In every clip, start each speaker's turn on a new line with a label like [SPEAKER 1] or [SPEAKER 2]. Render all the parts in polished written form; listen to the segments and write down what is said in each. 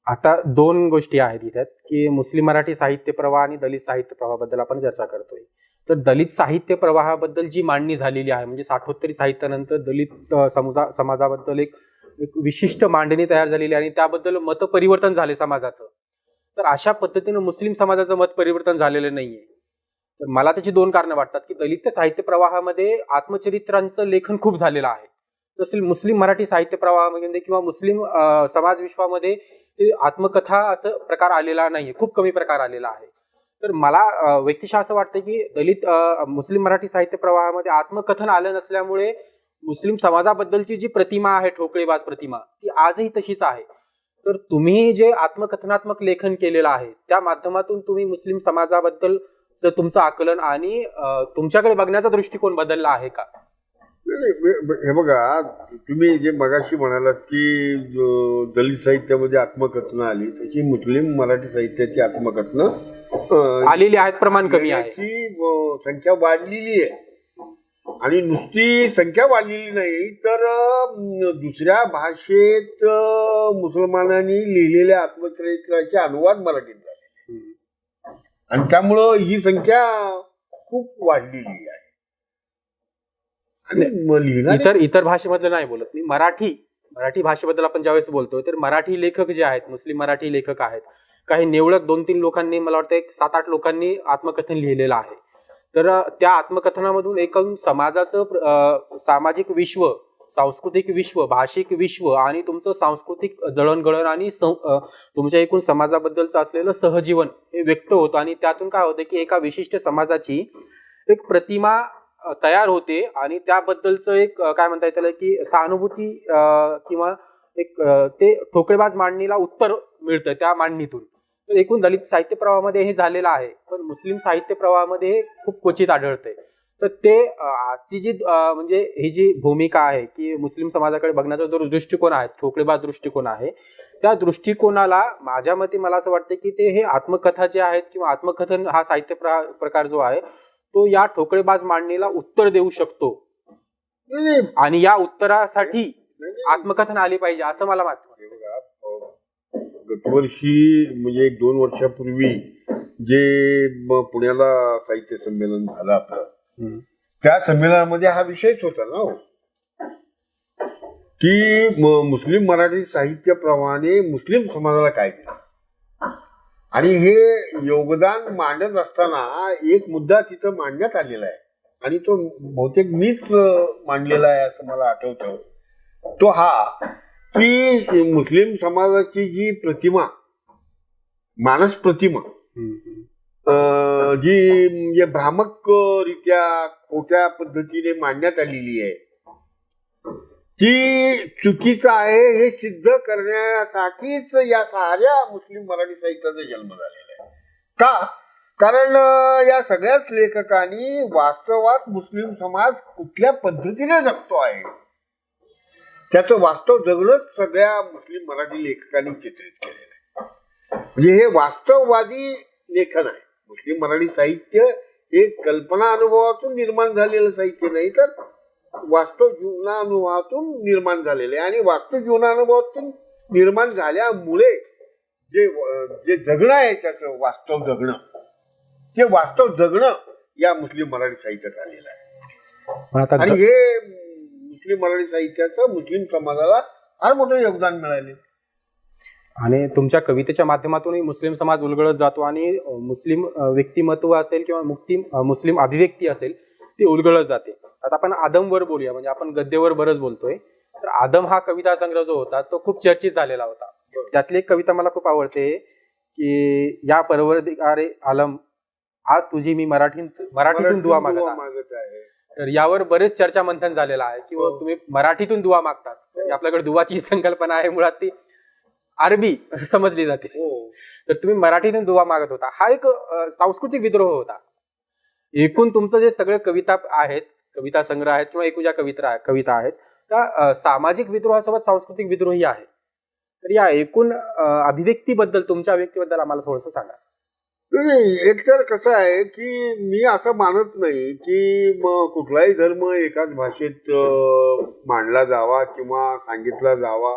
[SPEAKER 1] आता दोन गोष्टी आहेत इथे की मुस्लिम मराठी साहित्य प्रवाह आणि दलित साहित्य प्रवाहाबद्दल आपण चर्चा करतोय. तर दलित साहित्य प्रवाहाबद्दल जी मांडणी झालेली आहे म्हणजे साठोत्तरी साहित्यानंतर दलित समाजाबद्दल एक एक विशिष्ट मांडणी तयार झालेली आहे आणि त्याबद्दल मत परिवर्तन झाले समाजाचं. तर अशा पद्धतीनं मुस्लिम समाजाचं मत परिवर्तन झालेलं नाहीये. तर मला त्याची दोन कारणं वाटतात की दलित साहित्य प्रवाहामध्ये आत्मचरित्रांचं लेखन खूप झालेलं आहे. तसं मुस्लिम मराठी साहित्य प्रवाहामध्ये किंवा मुस्लिम समाज विश्वामध्ये आत्मकथा असं प्रकार आलेला नाहीये, खूप कमी प्रकार आलेला आहे. तर मला व्यक्तिशः असं वाटतं की दलित मुस्लिम मराठी साहित्य प्रवाहामध्ये आत्मकथन आलं नसल्यामुळे मुस्लिम समाजाबद्दलची जी प्रतिमा आहे, ठोकळेबाज प्रतिमा, ती आजही तशीच आहे. तर तुम्ही जे आत्मकथनात्मक लेखन केलेलं आहे त्या माध्यमातून तुम्ही मुस्लिम समाजाबद्दल तुमचं आकलन आणि तुमच्याकडे बघण्याचा दृष्टिकोन बदलला आहे का?
[SPEAKER 2] हे बघा, तुम्ही जे मगाशी म्हणालात की दलित साहित्यामध्ये आत्मकथनं आली, तशी मुस्लिम मराठी साहित्याची आत्मकथनं
[SPEAKER 1] आलेली आहेत, प्रमाण कमी आहे,
[SPEAKER 2] संख्या वाढलेली आहे. आणि नुसती संख्या वाढलेली नाही तर दुसऱ्या भाषेत मुसलमानांनी लिहिलेल्या आत्मचरित्राचे अनुवाद मराठीत झालेले आणि त्यामुळं ही संख्या खूप वाढलेली आहे.
[SPEAKER 1] इतर भाषेमधलं नाही बोलत मी, मराठी भाषेबद्दल आपण ज्यावेळेस बोलतोय तर मराठी लेखक जे आहेत, मुस्लिम मराठी लेखक आहेत, काही निवडक 2-3 लोकांनी, मला वाटतं एक 7-8 लोकांनी आत्मकथन लिहिलेलं आहे. तर त्या आत्मकथनामधून एकूण समाजाचं सामाजिक विश्व, सांस्कृतिक विश्व, भाषिक विश्व आणि तुमचं सांस्कृतिक जळणघळण आणि तुमच्या एकूण समाजाबद्दलचं असलेलं सहजीवन हे व्यक्त होतं. आणि त्यातून काय होतं की एका विशिष्ट समाजाची एक प्रतिमा तयार होते आणि त्याबद्दलचं एक काय म्हणता येईल त्याला की सहानुभूती किंवा एक ते ठोकळेबाज मांडणीला उत्तर मिळतं त्या मांडणीतून. तर एकूण दलित साहित्य प्रवाहामध्ये हे झालेलं आहे, पण मुस्लिम साहित्य प्रवाहामध्ये हे खूप क्वचित आढळतंय. तर ते आजची जी म्हणजे ही जी भूमिका आहे की मुस्लिम समाजाकडे बघण्याचा जो दृष्टिकोन आहे, ठोकळेबाज दृष्टिकोन आहे, त्या दृष्टिकोनाला माझ्या मते मला असं वाटतं की ते हे आत्मकथा जे आहेत किंवा आत्मकथन हा साहित्य प्रकार जो आहे तो या ठोकळेबाज मांडणीला उत्तर देऊ शकतो आणि या उत्तरासाठी आत्मकथन आली पाहिजे असं मला वाटतं.
[SPEAKER 2] गतवर्षी म्हणजे 1-2 वर्षापूर्वी जे पुण्याला साहित्य संमेलन झालं आपलं, त्या संमेलनामध्ये हा विषयच होता ना की मुस्लिम मराठी साहित्य प्रवाहाने मुस्लिम समाजाला काय दिलं. आणि हे योगदान मांडत असताना एक मुद्दा तिथं मांडण्यात आलेला आहे आणि तो बहुतेक मीच मांडलेला आहे असं मला आठवतं. तो हा की मुस्लिम समाजाची जी प्रतिमा, मानस प्रतिमा जी म्हणजे भ्रामकरित्या खोट्या पद्धतीने मांडण्यात आलेली आहे, ती चुकीचं आहे हे सिद्ध करण्यासाठीच या साऱ्या मुस्लिम मराठी साहित्याचा जन्म झालेला आहे. का? कारण या सगळ्याच लेखकांनी वास्तवात मुस्लिम समाज कुठल्या पद्धतीने जगतो आहे त्याचं वास्तव जगणंच सगळ्या मुस्लिम मराठी लेखकांनी चित्रित केलेलं आहे. म्हणजे हे वास्तववादी लेखन आहे. मुस्लिम मराठी साहित्य हे कल्पना अनुभवातून निर्माण झालेलं साहित्य नाही, तर वास्तव जीवनानुभवातून निर्माण झालेले आणि वास्तव जीवनानुभवातून निर्माण झाल्यामुळे जे जे जगणं आहे त्याचं वास्तव जगणं, ते वास्तव जगणं या मुस्लिम मराठी साहित्यात आलेलं आहे. आणि हे मुस्लिम मराठी साहित्याचं मुस्लिम समाजाला फार मोठं योगदान मिळाले.
[SPEAKER 1] आणि तुमच्या कवितेच्या माध्यमातूनही मुस्लिम समाज उलगडत जातो आणि मुस्लिम व्यक्तिमत्व असेल किंवा मुस्लिम अभिव्यक्ती असेल ती उलगडत जाते. आता आपण आदमवर बोलूया, म्हणजे आपण गद्देवर बरंच बोलतोय. तर आदम हा कविता संग्रह जो होता तो खूप चर्चित झालेला होता. त्यातली एक कविता मला खूप आवडते की या परवरदिगारे आलम आज तुझी मी मराठीतून दुआ मागत आहे. तर यावर बरेच चर्चा मंथन झालेलं आहे की तुम्ही मराठीतून दुआ मागतात. आपल्याकडे दुआची संकल्पना आहे, मुळात ती अरबी समजली जाते. तर तुम्ही मराठीतून दुआ मागत होता. हा एक सांस्कृतिक विद्रोह होता. एकूण तुमचं जे सगळे कविता आहेत, कविता संग्रह आहेत किंवा एकूण ज्या कविता आहेत त्या सामाजिक विद्रोहासोबत सांस्कृतिक विद्रोही आहे. तर या एकूण अभिव्यक्तीबद्दल, तुमच्या अभिव्यक्तीबद्दल आम्हाला थोडंसं सांगा.
[SPEAKER 2] नाही, एकतर कसं आहे की मी असं मानत नाही की मग कुठलाही धर्म एकाच भाषेत मांडला जावा किंवा सांगितला जावा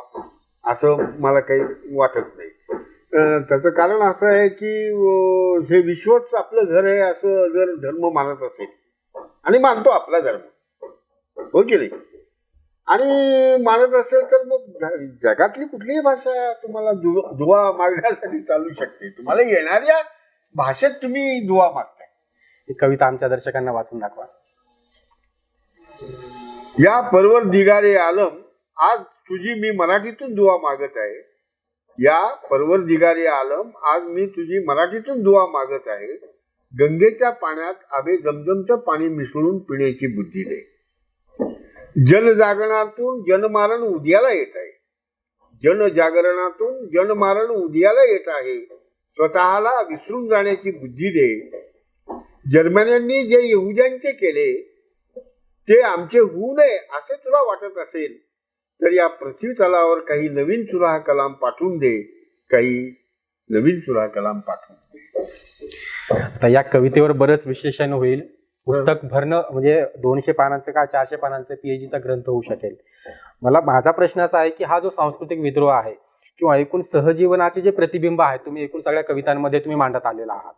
[SPEAKER 2] असं मला काही वाटत नाही. त्याचं कारण असं आहे की हे विश्वच आपलं घर आहे असं जर धर्म मानत असेल आणि मानतो आपला धर्म, हो की नाही, आणि मानत असेल तर मग जगातली कुठलीही भाषा तुम्हाला दुवा मागण्यासाठी चालू शकते. तुम्हाला येणाऱ्या भाषेत तुम्ही दुवा मागताय.
[SPEAKER 1] ही कविता आमच्या दर्शकांना वाचून दाखवा.
[SPEAKER 2] या परवर दिगारे आलम, आज तुझी मी मराठीतून दुवा मागत आहे. या परवर दिगारे आलम, आज मी तुझी मराठीतून दुवा मागत आहे. गंगेच्या पाण्यात आबे जमजमचं पाणी मिसळून पिण्याची बुद्धी दे. जनजागरणातून जनमारण उदयाला येत आहे. जनजागरणातून जनमारण उदयाला येत आहे. स्वतःला विसरून जाण्याची बुद्धी दे. जर्मन्यांनी जे यहुद्यांचे केले ते आमचे होऊ नये असे तुला वाटत असेल तर या पृथ्वी तलावर काही नवीन सुराह कलाम पाठवून दे. काही नवीन सुराह कलाम पाठवून दे.
[SPEAKER 1] आता या कवितेवर बरंच विश्लेषण होईल. पुस्तक भरणं म्हणजे 200 पानांचं का 400 पानांचं PhDचा ग्रंथ होऊ शकेल. माझा प्रश्न असा आहे की हा जो सांस्कृतिक विद्रोह आहे किंवा एकूण सहजीवनाचे जे प्रतिबिंब आहे तुम्ही एकूण सगळ्या कवितांमध्ये तुम्ही मांडत आलेला आहात,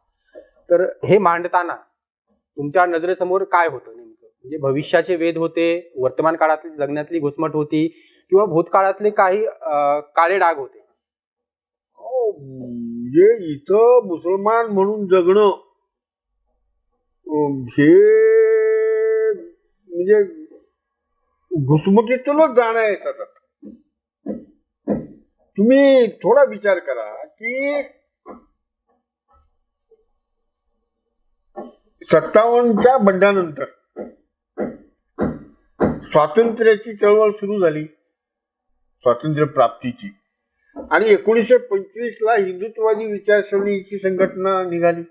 [SPEAKER 1] तर हे मांडताना तुमच्या नजरेसमोर काय होतं नेमकं? म्हणजे भविष्याचे वेध होते, वर्तमान काळातली जगण्यातली घुसमट होती किंवा भूतकाळातले काही काळे डाग होते?
[SPEAKER 2] म्हणजे इथं मुसलमान म्हणून जगणं हे म्हणजे घुसमटीतूनच जाणं आहे सतत. तुम्ही थोडा विचार करा की 57च्या बंडानंतर स्वातंत्र्याची चळवळ सुरू झाली, स्वातंत्र्य प्राप्तीची, आणि 1925ला हिंदुत्ववादी विचारसरणीची संघटना निघाली.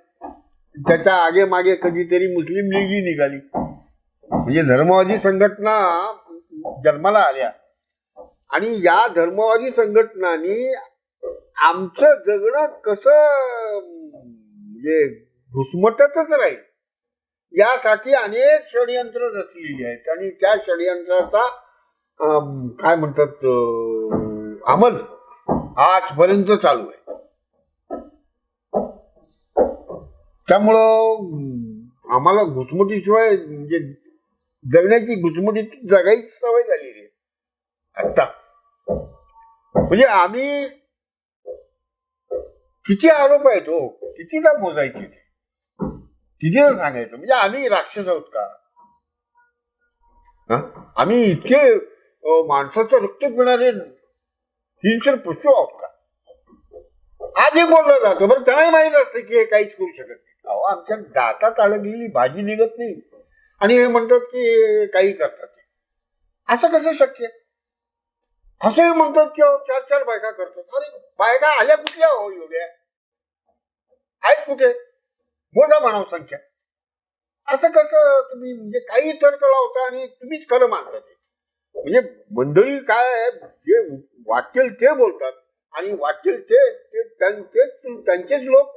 [SPEAKER 2] त्याच्या आगे मागे कधीतरी मुस्लिम लीगही निघाली. म्हणजे धर्मवादी संघटना जन्माला आल्या आणि या धर्मवादी संघटनांनी आमचं जगणं कसं म्हणजे घुसमटतच राहील यासाठी अनेक षडयंत्र रचलेली आहेत आणि त्या षडयंत्राचा काय म्हणतात अंमल आजपर्यंत चालू आहे. त्यामुळं आम्हाला घुसमटीशिवाय म्हणजे जगण्याची घुसमटीत जगायची सवय झालेली आहे आता. म्हणजे आम्ही किती आरोप आहेत हो, कितीदा मोजायचे ते, कितीदा सांगायचं. म्हणजे आम्ही राक्षस आहोत का? आम्ही इतके माणसाचं रक्त पिणारे हिंसर पशु आहोत का? आधी बोललं जातं, बरं त्यांनाही माहीत असतं की हे काहीच करू शकत नाही. अहो, आमच्या दातात अडकलेली भाजी निघत नाही आणि हे म्हणतात की काही करतात. असं कसं शक्य? असंही म्हणतात की 4-4 बायका करतात. अरे बायका आल्या कुठल्या हो एवढ्या? आहेत कुठे? मोठा म्हणाव संख्या. असं कसं तुम्ही म्हणजे काही तर्क लावता आणि तुम्हीच खरं मानता ते? म्हणजे मंडळी काय जे वाटेल ते बोलतात आणि वाटेल ते त्यांचेच लोक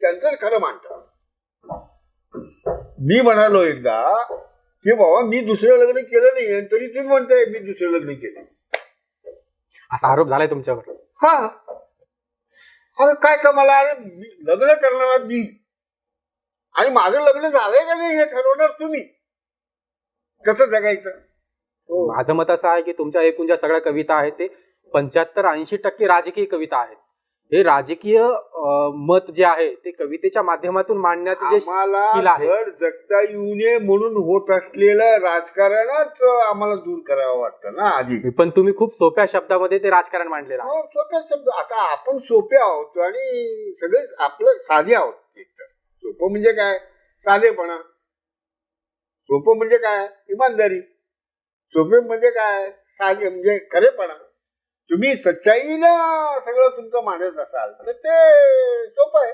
[SPEAKER 2] त्यांचंच खरं मानतात. मी म्हणालो एकदा की बाबा मी दुसरं लग्न केलं नाही तरी तुम्ही म्हणताय मी दुसरं लग्न केलं,
[SPEAKER 1] असा आरोप झालाय तुमच्यावर?
[SPEAKER 2] हा. अरे काय कमाला? अरे लग्न करणारा मी आणि माझं लग्न झालंय का नाही हे ठरवणार तुम्ही. कसं जगायचं?
[SPEAKER 1] माझं मत असं आहे की तुमच्या एकूण ज्या सगळ्या कविता आहेत ते 75-80% राजकीय कविता आहेत. हे राजकीय मत जे आहे ते कवितेच्या माध्यमातून मांडण्याचे जे स्किल आहे,
[SPEAKER 2] धड जगता येऊ नये म्हणून होत असलेलं राजकारणच आम्हाला दूर करावं वाटतं ना आधी.
[SPEAKER 1] पण तुम्ही खूप सोप्या शब्दामध्ये ते राजकारण मांडलेलं आहे.
[SPEAKER 2] सोप्या शब्द. आता आपण सोपे आहोत आणि सगळे आपलं साधे आहोत. एकतर सोपं म्हणजे काय? साधेपणा. सोपं म्हणजे काय? इमानदारी. सोपे म्हणजे काय? साधे म्हणजे खरेपणा. तुम्ही सच्चाईनं सगळं तुमचं मांडत असाल तर ते सोपं आहे.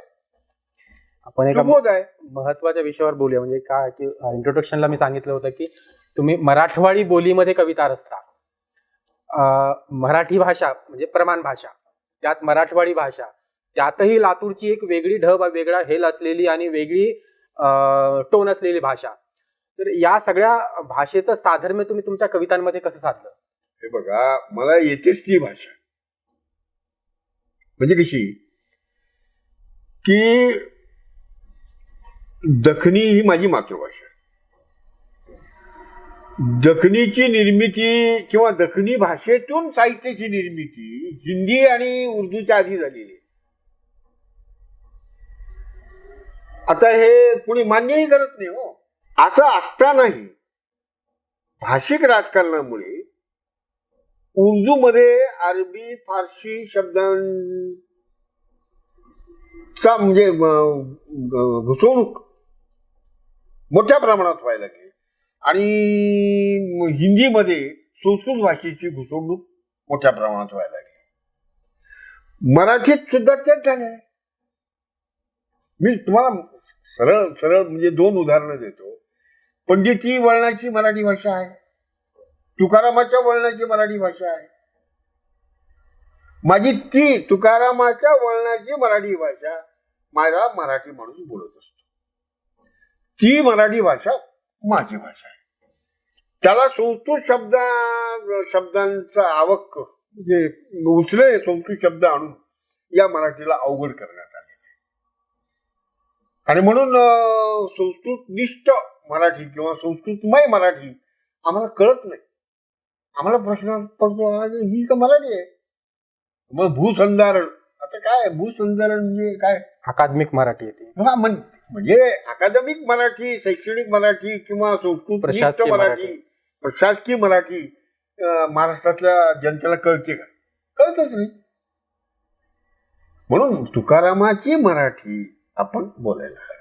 [SPEAKER 1] आपण एका
[SPEAKER 2] सुबोध आहे.
[SPEAKER 1] महत्वाच्या विषयावर बोलूया. म्हणजे काय की इंट्रोडक्शनला मी सांगितलं होतं की तुम्ही मराठवाडी बोलीमध्ये कविता रचता. मराठी भाषा म्हणजे प्रमाण भाषा, त्यात मराठवाडी भाषा, त्यातही लातूरची एक वेगळी ढब, वेगळा हेल असलेली आणि वेगळी टोन असलेली भाषा. तर या सगळ्या भाषेचं साधर्म्य तुम्ही तुमच्या कवितांमध्ये कसं साधलं?
[SPEAKER 2] हे बघा, मला येतेच ती भाषा. म्हणजे कशी की दखनी ही माझी मातृभाषा. दखनीची निर्मिती किंवा दखनी भाषेतून साहित्याची निर्मिती हिंदी आणि उर्दूच्या आधी झालेली आहे. आता हे कुणी मान्यही करत नाही हो. असं असतानाही भाषिक राजकारणामुळे उर्दूमध्ये अरबी फारसी शब्दांचा म्हणजे घुसवणूक मोठ्या प्रमाणात व्हायला लागली आणि हिंदीमध्ये संस्कृत भाषेची घुसवणूक मोठ्या प्रमाणात व्हायला लागली. मराठीत सुद्धा तेच झाले. मी तुम्हाला सरळ सरळ म्हणजे 2 उदाहरणं देतो. पंडिती वळणाची मराठी भाषा आहे, तुकारामाच्या वळणाची मराठी भाषा आहे. माझी ती तुकारामाच्या वळणाची मराठी भाषा माझा मराठी माणूस बोलत असतो. ती मराठी भाषा माझी भाषा आहे. त्याला संस्कृत शब्दांचा आवक म्हणजे उचले संस्कृत शब्द आणून या मराठीला अवघड करण्यात आलेलं आहे. आणि म्हणून संस्कृतनिष्ठ मराठी किंवा संस्कृतमय मराठी आम्हाला कळत नाही. आम्हाला प्रश्न पडतो ही का मराठी आहे. मग भूसंधारण, आता काय भूसंधारण म्हणजे काय?
[SPEAKER 1] अकादमिक मराठी येते.
[SPEAKER 2] हा म्हणजे अकादमिक मराठी, शैक्षणिक मराठी किंवा संस्कृत मराठी, प्रशासकीय मराठी महाराष्ट्रातल्या जनतेला कळते का? कळतच नाही. म्हणून तुकारामाची मराठी आपण बोलायला हवी.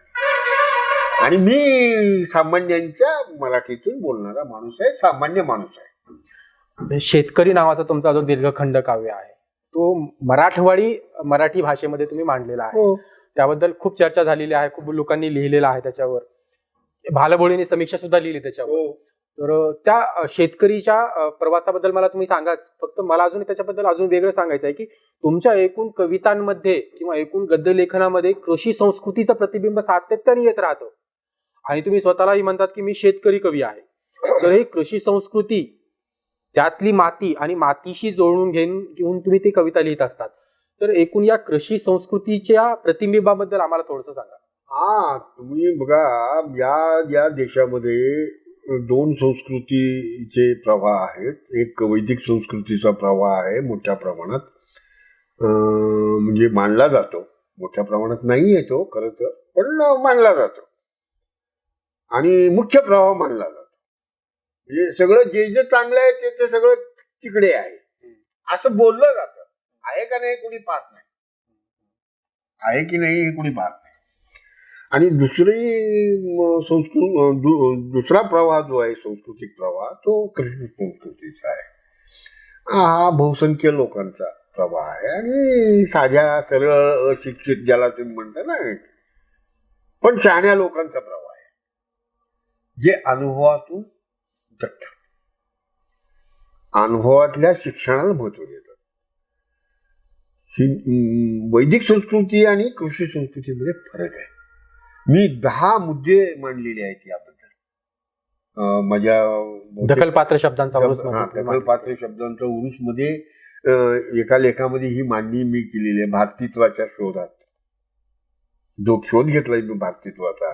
[SPEAKER 2] आणि मी सामान्यांच्या मराठीतून बोलणारा माणूस आहे, सामान्य माणूस आहे.
[SPEAKER 1] शेतकरी नावाचा तुमचा जो दीर्घखंड काव्य आहे तो मराठवाडी मराठी भाषेमध्ये तुम्ही मांडलेला आहे.
[SPEAKER 2] हो.
[SPEAKER 1] त्याबद्दल खूप चर्चा झालेली आहे, खूप लोकांनी लिहिलेलं आहे त्याच्यावर. भालभोळीने समीक्षा सुद्धा लिहिली त्याच्यावर.
[SPEAKER 2] हो.
[SPEAKER 1] तर त्या शेतकरीच्या प्रवासाबद्दल मला तुम्ही सांगा. फक्त मला अजून त्याच्याबद्दल अजून वेगळं सांगायचं आहे की तुमच्या एकूण कवितांमध्ये किंवा एकूण गद्य लेखनामध्ये कृषी संस्कृतीचं प्रतिबिंब सातत्याने येत राहतं आणि तुम्ही स्वतःलाही म्हणतात की मी शेतकरी कवी आहे. तर ही कृषी संस्कृती, त्यातली माती आणि मातीशी जोडून घेऊन तुम्ही ती कविता लिहित असतात. तर एकूण या कृषी संस्कृतीच्या प्रतिबिंबाबद्दल आम्हाला थोडंसं सांगा.
[SPEAKER 2] तुम्ही बघा, या देशामध्ये 2 संस्कृतीचे प्रवाह आहेत. एक वैदिक संस्कृतीचा प्रवाह आहे, मोठ्या प्रमाणात म्हणजे मानला जातो. मोठ्या प्रमाणात नाही येतो खरं तर, पण मानला जातो. आणि मुख्य प्रवाह मानला जातो. म्हणजे सगळं जे चांगलं आहे ते सगळं तिकडे आहे असं बोललं जातं. आहे का नाही कुणी पाहत नाही, आहे की नाही हे कुणी पाहत नाही. आणि दुसरा प्रवाह जो आहे सांस्कृतिक प्रवाह, तो कृषी संस्कृतीचा आहे. हा बहुसंख्य लोकांचा प्रवाह आहे आणि साध्या सरळ अशिक्षित ज्याला तुम्ही म्हणता ना, पण शहाण्या लोकांचा प्रवाह आहे, जे अनुभवातून जगतात, अनुभवातल्या शिक्षणाला महत्व देतात. वैदिक संस्कृती आणि कृषी संस्कृतीमध्ये फरक आहे. मी 10 मुद्दे मांडलेले आहेत याबद्दल माझ्या
[SPEAKER 1] दखलपात्र शब्दांचा
[SPEAKER 2] दखलपात्र शब्दांचा उरूस मध्ये एका लेखामध्ये ही मांडणी मी केलेली आहे. भारतीत्वाच्या शोधात जो शोध घेतलाय मी भारतीत्वाचा,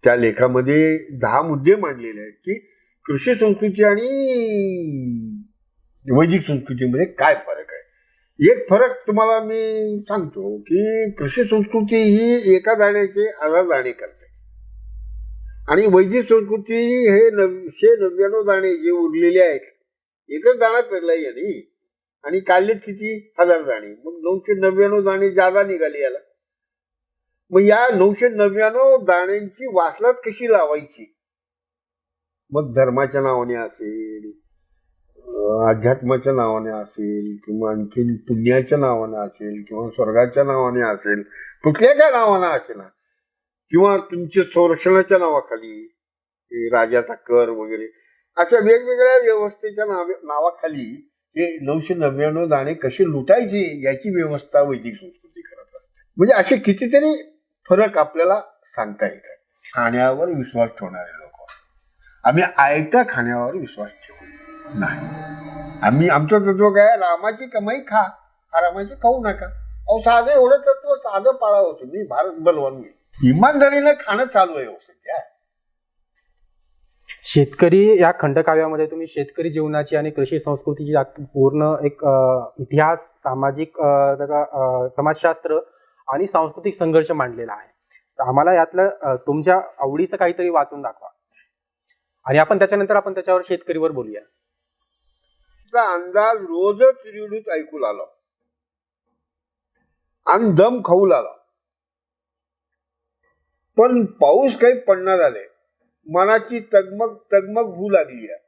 [SPEAKER 2] त्या लेखामध्ये 10 मुद्दे मांडलेले आहेत की कृषी संस्कृती आणि वैदिक संस्कृतीमध्ये काय फरक आहे. एक फरक तुम्हाला मी सांगतो की कृषी संस्कृती ही एका दाण्याचे 1000 दाणे करते आणि वैदिक संस्कृती हे 999 दाणे जे उरलेले आहेत, एकच दाणा पेरलाय यांनी आणि काढलेत किती 1000 दाणे. मग 999 दाणे जादा निघाले याला. मग या 999 दाण्यांची वासलात कशी लावायची? मग धर्माच्या नावाने असेल, अध्यात्माच्या नावाने असेल, किंवा आणखीन पुण्याच्या नावाने असेल, किंवा स्वर्गाच्या नावाने असेल, कुठल्या नावाने असेल, किंवा तुमच्या संरक्षणाच्या नावाखाली राजाचा कर वगैरे, अशा वेगवेगळ्या व्यवस्थेच्या नावाखाली हे 999 दाणे कसे लुटायचे याची व्यवस्था वैदिक संस्कृती करत असते. म्हणजे असे कितीतरी फरक आपल्याला सांगता येतात. खाण्यावर विश्वास ठेवणारे लोक, आम्ही आयत्या खाण्यावर विश्वास ठेवू नाही. आमचं तत्व काय, रामाची कमाई खा, रामाची खाऊ नका. अहो साधं एवढं तत्व साधं पाळावं तुम्ही. भारत बलवान मी इमानदारीनं खाणं चालू आहे सध्या.
[SPEAKER 1] शेतकरी या खंडकाव्यामध्ये तुम्ही शेतकरी जीवनाची आणि कृषी संस्कृतीची पूर्ण एक इतिहास, सामाजिक त्याचा समाजशास्त्र आणि सांस्कृतिक संघर्ष मांडलेला आहे. तर आम्हाला यातलं तुमच्या आवडीचं काहीतरी वाचून दाखवा आणि आपण त्याच्यावर शेतकरीवर बोलूया.
[SPEAKER 2] अंदाज रोजच रिडूत ऐकू लागला आणि दम खाऊ लागला, पण पाऊस काही पडणार झाले. मनाची तगमग होऊ लागली आहे.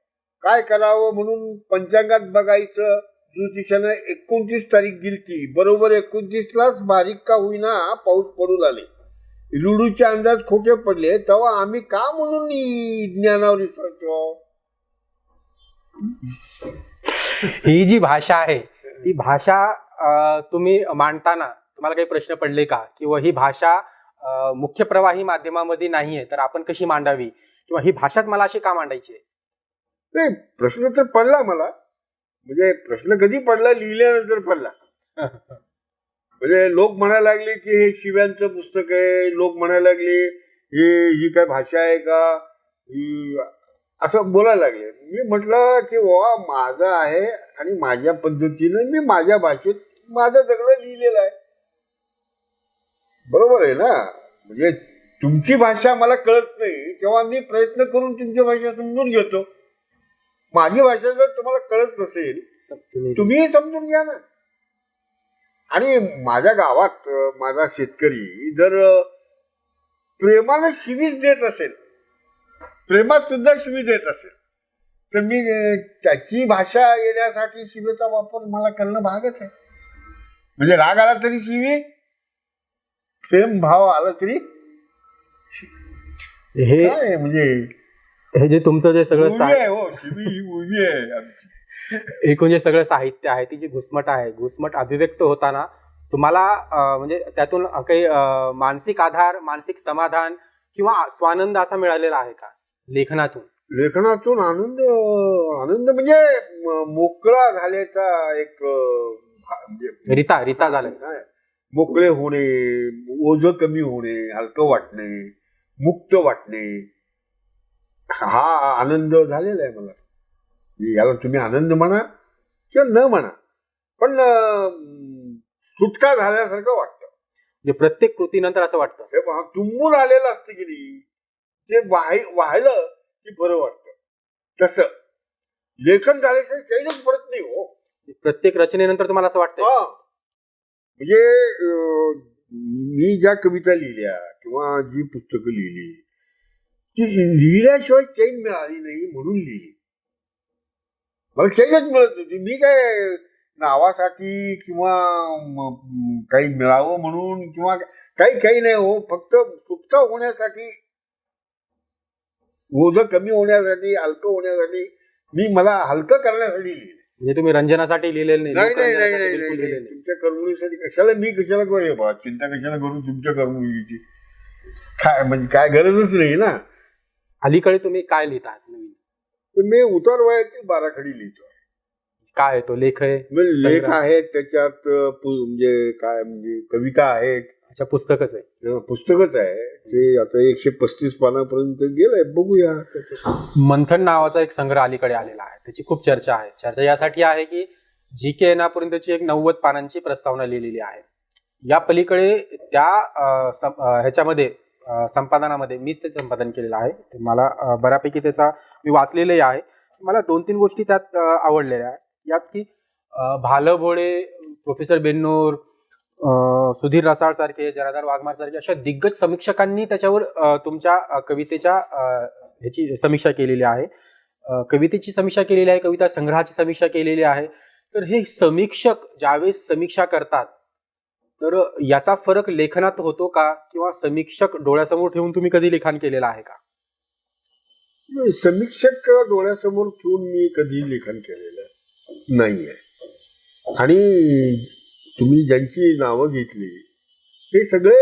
[SPEAKER 2] काय करावं म्हणून पंचांगात बघायचं. ज्योतिषानं 29 तारीख दिलती, बरोबर 29लाच बारीक का होईना पाऊस पडू लागले. रिडूचे अंदाज खोटे पडले, तेव्हा आम्ही का म्हणून ज्ञानावर विश्वास ठेवावा.
[SPEAKER 1] ही जी भाषा आहे ती भाषा तुम्ही मांडताना तुम्हाला काही प्रश्न पडले का, किंवा ही भाषा मुख्य प्रवाही माध्यमामध्ये नाहीये तर आपण कशी मांडावी, किंवा ही भाषाच मला अशी का मांडायची आहे?
[SPEAKER 2] नाही, प्रश्न तर पडला मला. म्हणजे प्रश्न कधी पडला, लिहिल्यानंतर पडला. म्हणजे लोक म्हणायला लागले की हे शिव्यांचं पुस्तक आहे, लोक म्हणायला लागले ही काय भाषा आहे का, असं बोलायला लागले. मी म्हटलं की वा माझं आहे आणि माझ्या पद्धतीनं मी माझ्या भाषेत माझं सगळं लिहिलेलं आहे. बरोबर आहे ना. म्हणजे तुमची भाषा मला कळत नाही तेव्हा मी प्रयत्न करून तुमची भाषा समजून घेतो. माझी भाषा जर तुम्हाला कळत नसेल तुम्ही समजून घ्या ना. आणि माझ्या गावात माझा शेतकरी जर प्रेमानं शिवीच देत असेल, प्रेमात सुद्धा शिवी देत असेल, तर मी त्याची भाषा येण्यासाठी शिवेचा वापर मला करणं भागच आहे. म्हणजे राग आला तरी शिवी, प्रेम भाव आला तरी
[SPEAKER 1] हे
[SPEAKER 2] म्हणजे
[SPEAKER 1] हे जे तुमचं जे सगळं
[SPEAKER 2] मूवी आहे आमची.
[SPEAKER 1] एकूण जे सगळं साहित्य आहे, ती जी घुसमट आहे, घुसमट अभिव्यक्त होताना तुम्हाला म्हणजे त्यातून काही मानसिक आधार, मानसिक समाधान किंवा स्वानंद असा मिळालेला आहे का लेखनातून?
[SPEAKER 2] लेखनातून आनंद म्हणजे मोकळा झाल्याचा एक म्हणजे
[SPEAKER 1] रिता झालं,
[SPEAKER 2] मोकळे होणे, ओझं कमी होणे, हलकं वाटणे, मुक्त वाटणे, हा आनंद झालेला आहे मला. याला तुम्ही आनंद म्हणा किंवा न म्हणा, पण सुटका झाल्यासारखं वाटतं.
[SPEAKER 1] म्हणजे प्रत्येक कृतीनंतर असं वाटतं
[SPEAKER 2] हे पहा, तुंबून आलेलं असतं की नाही, ते वाहिलं की बरं वाटतं. तसं लेखन झाल्याशिवाय काहीच पडत नाही हो.
[SPEAKER 1] प्रत्येक रचनेनंतर तुम्हाला असं वाटतं.
[SPEAKER 2] म्हणजे मी ज्या कविता लिहिल्या किंवा जी पुस्तकं लिहिली, ती लिहिल्याशिवाय चैन मिळाली नाही म्हणून लिहिली. मला चैनच मिळत नव्हती. मी काय नावासाठी किंवा काही मिळावं म्हणून किंवा काही नाही हो. फक्त सुटका होण्यासाठी, ओझं कमी होण्यासाठी, हलकं होण्यासाठी, मी मला हलकं करण्यासाठी लिहिलं.
[SPEAKER 1] म्हणजे तुम्ही रंजनासाठी लिहिलेलं
[SPEAKER 2] नाही. तुमच्या करमणुकीसाठी कशाला, मी कशाला करू चिंता कशाला करू तुमच्या करमणुकीची, काय म्हणजे काय गरजच नाही ना.
[SPEAKER 1] अलीकडे तुम्ही काय लिहितात नवीन?
[SPEAKER 2] मी उतार वयातील बाराखडी लिहितो.
[SPEAKER 1] काय तो लेख आहे?
[SPEAKER 2] लेख आहेत त्याच्यात, म्हणजे काय म्हणजे कविता आहेत.
[SPEAKER 1] अच्छा, पुस्तकच आहे?
[SPEAKER 2] पुस्तकच आहे ते. आता 135 पानापर्यंत गेलंय, बघूया.
[SPEAKER 1] मंथन नावाचा एक संग्रह अलीकडे आलेला आहे, त्याची खूप चर्चा आहे. चर्चा यासाठी आहे की GK येण्यापर्यंतची एक 90 पानांची प्रस्तावना लिहिलेली आहे. या पलीकडे त्या ह्याच्यामध्ये संपादनामध्ये मीच ते संपादन केलेलं आहे. ते मला बऱ्यापैकी त्याचा मी वाचलेलंही आहे. मला 2-3 गोष्टी त्यात आवडलेल्या आहेत. यात की भालं भोळे, प्रोफेसर बेन्नूर, सुधीर रसाळ सारखे, जनार्दन वाघमार सारखे अशा दिग्गज समीक्षकांनी त्याच्यावर तुमच्या कवितेच्या ह्याची समीक्षा केलेली आहे. कवितेची समीक्षा केलेली आहे, कविता संग्रहाची समीक्षा केलेली आहे. तर हे समीक्षक ज्यावेळेस समीक्षा करतात तर याचा फरक लेखनात होतो का, किंवा समीक्षक डोळ्यासमोर ठेवून तुम्ही कधी लिखाण केलेलं आहे का?
[SPEAKER 2] समीक्षक डोळ्यासमोर ठेवून मी कधी लेखन केलेलं नाहीये. आणि तुम्ही ज्यांची नावं घेतली हे सगळे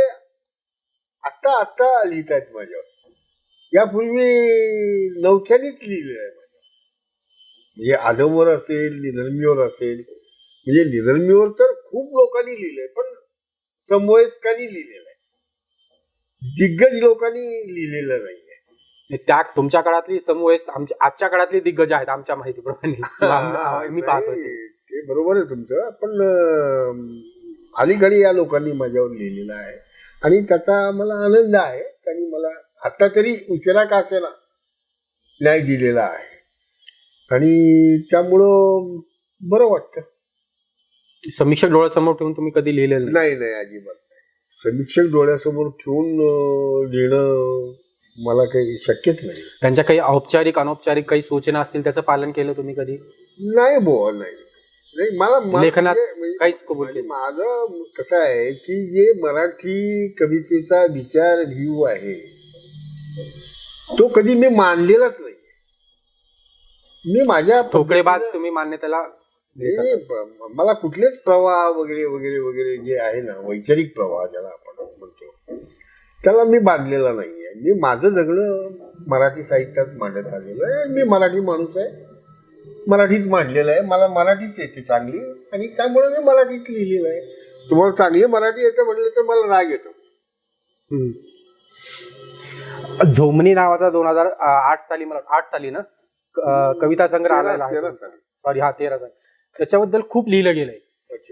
[SPEAKER 2] आत्ता आत्ता लिहित आहेत माझ्यावर. यापूर्वी नवख्यानेच लिहिलेलं आहे माझ्यावर. म्हणजे आदमवर असेल, निधर्मीवर असेल. म्हणजे निधर्मीवर तर खूप लोकांनी लिहिलंय, पण समवयस्कांनी लिहिलेलं आहे, दिग्गज लोकांनी लिहिलेलं नाहीये.
[SPEAKER 1] त्या तुमच्या काळातली समवयस आमच्या आजच्या काळातली दिग्गज आहेत आमच्या माहितीप्रमाणे. मी पाहतो
[SPEAKER 2] नाही, ते बरोबर आहे तुमचं, पण अलीकडे या लोकांनी माझ्यावर लिहिलेलं आहे आणि त्याचा मला आनंद आहे. त्यांनी मला आता तरी उशिरा का असेना न्याय दिलेला आहे आणि त्यामुळं बरं वाटतं.
[SPEAKER 1] समीक्षक डोळ्यासमोर ठेवून तुम्ही कधी लिहिलेलं
[SPEAKER 2] नाही नाही, अजिबात नाही. समीक्षक डोळ्यासमोर ठेवून लिहिणं मला काही शक्यच नाही.
[SPEAKER 1] त्यांच्या काही औपचारिक अनौपचारिक काही सूचना असतील त्याचं पालन केलं तुम्ही कधी?
[SPEAKER 2] नाही बुवा, नाही नाही. मला
[SPEAKER 1] लेखनात
[SPEAKER 2] म्हणजे
[SPEAKER 1] काहीच कबूल केलं?
[SPEAKER 2] माझं कसं आहे की जे मराठी कवितेचा विचार व्ह्यू आहे तो कधी मी मानलेलाच नाही. मी माझ्या
[SPEAKER 1] ठोकळेबाज तुम्ही मान्यतेला
[SPEAKER 2] मला कुठलेच प्रवाह वगैरे वगैरे वगैरे जे आहे ना, वैचारिक प्रवाह ज्याला आपण म्हणतो, त्याला मी बांधलेला नाहीये. मी माझं जगणं मराठी साहित्यात मांडत आलेलं आहे. मी मराठी माणूस आहे, मराठीत मांडलेलं आहे. मला मराठीच येते चांगली आणि त्यामुळे मी मराठीत लिहिलेलं आहे. तुम्हाला चांगली मराठी येतं म्हटलं तर मला राग येतो.
[SPEAKER 1] झोमनी नावाचा 2008 साली, मला 8 साली ना कविता संग्रह आलेला आहे.
[SPEAKER 2] 13 साली.
[SPEAKER 1] सॉरी, हा 13 साली. त्याच्याबद्दल खूप लिहिलं गेलंय.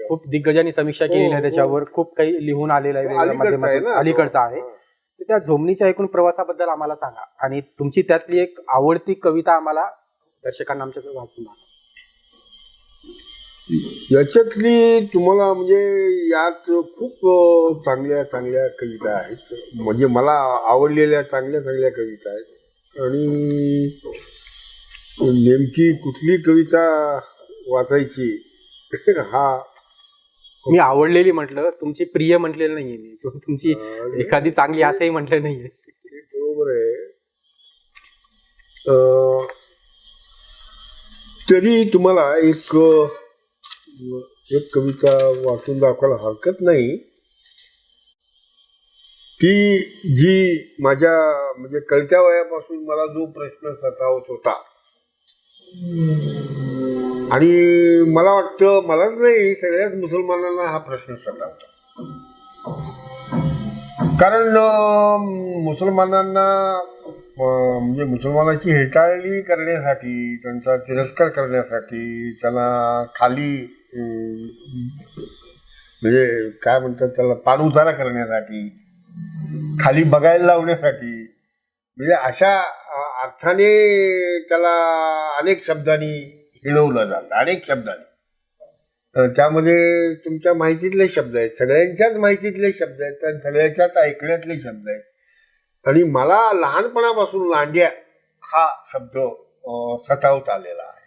[SPEAKER 1] खूप दिग्गजांनी समीक्षा केलेली आहे त्याच्यावर. खूप काही लिहून आलेलं आहे अलीकडचं आहे. तर त्या झोमनीच्या एकूण प्रवासाबद्दल आम्हाला सांगा आणि तुमची त्यातली एक आवडती कविता आम्हाला दर्शकांना आमच्या वाचून दाखवा.
[SPEAKER 2] याच्यातली तुम्हाला म्हणजे यात खूप चांगल्या चांगल्या कविता आहेत. म्हणजे मला आवडलेल्या चांगल्या चांगल्या कविता आहेत आणि नेमकी कुठली कविता वाचायची हा
[SPEAKER 1] मी आवडलेली म्हटलं, तुमची प्रिय म्हटलेलं नाहीये मी, किंवा तुमची एखादी चांगली असंही म्हटलं नाहीये.
[SPEAKER 2] ते बरोबर आहे. तरी तुम्हाला एक कविता वाचून दाखवायला हरकत नाही की जी माझ्या म्हणजे कळत्या वयापासून मला जो प्रश्न सतावत होता आणि मला वाटतं मलाच नाही सगळ्याच मुसलमानांना हा प्रश्न सतावतो. कारण मुसलमानांना म्हणजे मुसलमानाची हेटाळणी करण्यासाठी, त्यांचा तिरस्कार करण्यासाठी, त्यांना खाली म्हणजे काय म्हणतात त्याला पाणउतारा करण्यासाठी, खाली बघायला लावण्यासाठी, म्हणजे अशा अर्थाने त्याला अनेक शब्दांनी हिणवलं जातं. अनेक शब्दांनी त्यामध्ये तुमच्या माहितीतले शब्द आहेत, सगळ्यांच्याच माहितीतले शब्द आहेत आणि सगळ्यांच्याच ऐकण्यातले शब्द आहेत. आणि मला लहानपणापासून लांड्या हा शब्द सतावत आलेला आहे.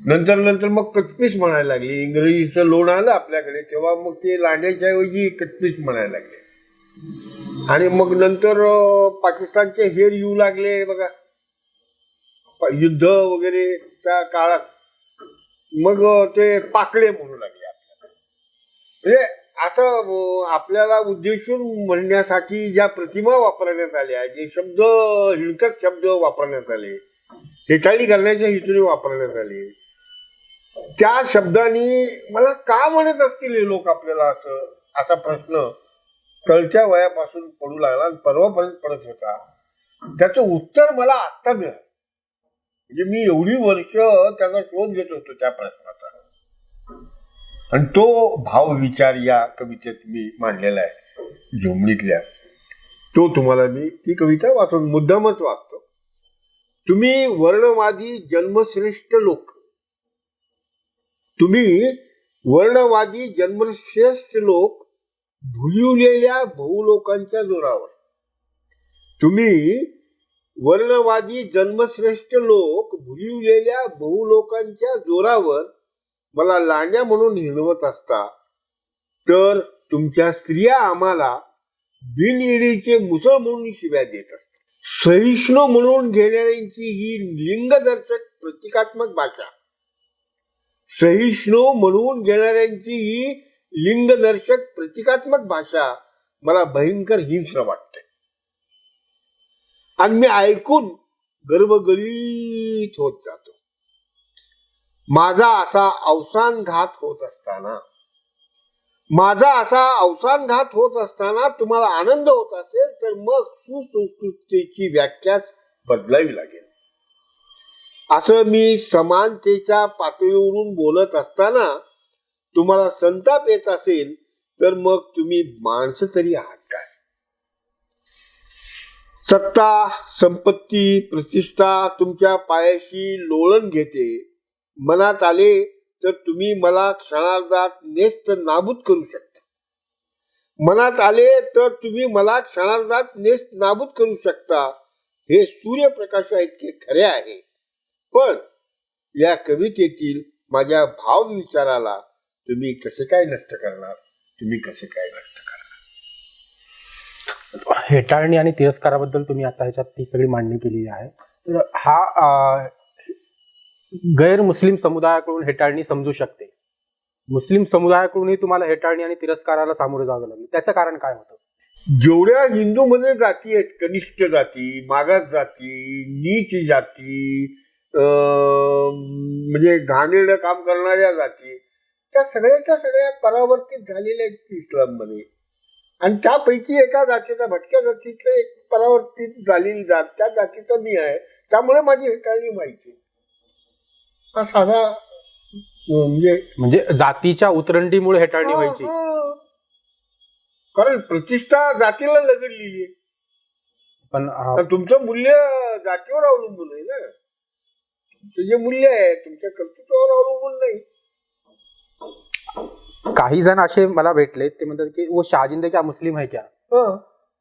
[SPEAKER 2] नंतर नंतर मग कटपीस म्हणायला लागली. इंग्रजीचं लोण आलं आपल्याकडे तेव्हा मग ते लांड्याच्या ऐवजी कटपीस म्हणायला लागले. आणि मग नंतर पाकिस्तानचे हेर येऊ लागले बघा युद्ध वगैरेच्या काळात, मग ते पाकडे म्हणू लागले आपल्याला. म्हणजे असं आपल्याला उद्देशून म्हणण्यासाठी ज्या प्रतिमा वापरण्यात आल्या, जे शब्द हिणकट शब्द वापरण्यात आले, हेटाळी करण्याच्या हेतूने वापरण्यात आले, त्या शब्दांनी मला का म्हणत असतील हे लोक आपल्याला असा प्रश्न कळत्या वयापासून पडू लागला आणि परवापर्यंत पडत होता. त्याचं उत्तर मला आत्ता मिळालं. म्हणजे मी एवढी वर्ष त्याचा शोध घेत होतो त्या प्रश्नाचा आणि तो भाव विचार या कवितेत मी मांडलेला आहे झोमणीतल्या. तो तुम्हाला मी ती कविता वाचून मुद्दामच वाचतो. तुम्ही वर्णवादी जन्मश्रेष्ठ लोक, तुम्ही वर्णवादी जन्मश्रेष्ठ लोक भुलिवलेल्या बहुलोकांच्या जोरावर, तुम्ही वर्णवादी जन्मश्रेष्ठ लोक भुलिवलेल्या बहुलोकांच्या जोरावर मला लांड्या म्हणून हिणवत असता, तर तुमच्या स्त्रिया आम्हाला बिनईडीचे मुसळ म्हणून शिव्या देत असतात. सहिष्णू म्हणून घेणाऱ्यांची ही लिंगदर्शक प्रतिकात्मक भाषा, सहिष्णू म्हणून घेणाऱ्यांची ही लिंगदर्शक प्रतिकात्मक भाषा मला भयंकर हिंस्र वाटते आणि मी ऐकून गर्वगळीत होत जातो. माझा असा अवसानघात होत असताना तुम्हाला आनंद होत असेल तर मग सुसंस्कृतीची व्याख्याच बदलावी लागेल. असं मी समानतेच्या पातळीवरून बोलत असताना तुम्हाला संताप येत असेल तर मग तुम्ही माणसं तरी आहात काय? सत्ता, संपत्ती, प्रतिष्ठा तुमच्या पायाशी लोळण घेते. मनात आले तर तुम्ही मला क्षणार्धात नेस्त नाबूद करू शकता. हे सूर्यप्रकाशा इतके खरे आहे. पण या कवितेतील माझ्या भावविचाराला तुम्ही कसे काय नष्ट करणार?
[SPEAKER 1] हेटाळणी आणि तिरस्काराबद्दल तुम्ही आता ह्याच्यात ती सगळी मांडणी केलेली आहे. तर हा गैर मुस्लिम समुदायाकडून हेटाळणी समजू शकते. मुस्लिम समुदायाकडूनही तुम्हाला हेटाळणी आणि तिरस्काराला सामोरं जावं लागलं. त्याचं कारण काय होतं?
[SPEAKER 2] जेवढ्या हिंदूमध्ये जाती आहेत, कनिष्ठ जाती, मागास जाती, नीच जाती, म्हणजे घाणेरडं काम करणाऱ्या जाती, त्या सगळ्याच्या सगळ्या परावर्तित झालेल्या आहेत इस्लाममध्ये. आणि त्यापैकी एका जातीचा, भटक्या जातीचं एक परावर्तित झालेली जात, त्या जातीचा मी आहे. त्यामुळे माझी हेटाळणी व्हायची. हा साधा
[SPEAKER 1] म्हणजे जातीच्या उतरंडीमुळे हेटाळणी व्हायची.
[SPEAKER 2] कारण प्रतिष्ठा जातीला लगडलेली आहे.
[SPEAKER 1] पण
[SPEAKER 2] तुमचं मूल्य जातीवर अवलंबून आहे ना. तुमचं जे मूल्य आहे तुमच्या कर्तृत्वावर अवलंबून नाही.
[SPEAKER 1] काही जण असे मला भेटले, ते म्हणतात की वो शहाजिंदे क्या मुस्लिम है क्या?